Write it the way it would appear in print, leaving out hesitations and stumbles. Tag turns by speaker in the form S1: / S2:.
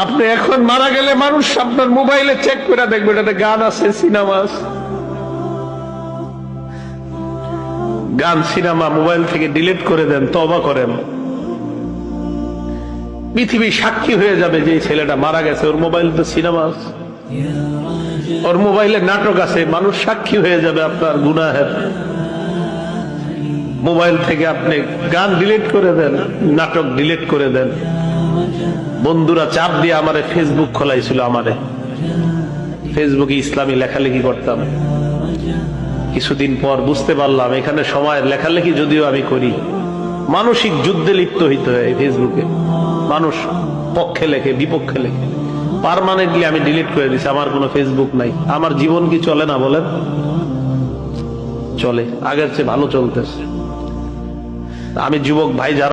S1: আপনি এখন মারা গেলে মানুষ আপনার মোবাইলে চেক করে দেখবে এটাতে গান আছে, সিনেমা আছে। গান সিনেমা মোবাইল থেকে ডিলিট করে দেন, তওবা করেন। পৃথিবী সাক্ষী হয়ে যাবে যে ছেলেটা মারা গেছে, ওর মোবাইলে তো সিনেমা আছে, ওর মোবাইলে নাটক আছে, মানুষ সাক্ষী হয়ে যাবে আপনার গুনাহের। মোবাইল থেকে আপনি গান ডিলিট করে দেন, নাটক ডিলিট করে দেন। বন্ধুরা চাপ দিয়ে আমারে ফেসবুক খোলাইছিল, আমারে ফেসবুকে ইসলামী লেখালেখি করতাম। কিছুদিন পর বুঝতে পারলাম এখানে সময়ের লেখালেখি যদিও আমি করি, মানসিক যুদ্ধে লিপ্ত হইতে হয় ফেসবুকে। মানুষ পক্ষে লেখে, বিপক্ষে লেখে। পার্মানেন্টলি আমি ডিলিট করে দিছি, আমার কোনো ফেসবুক নাই। আমার জীবন কি চলে না বলেন? চলে, আগের চেয়ে ভালো চলতেছে। আমি যুবক ভাই যারা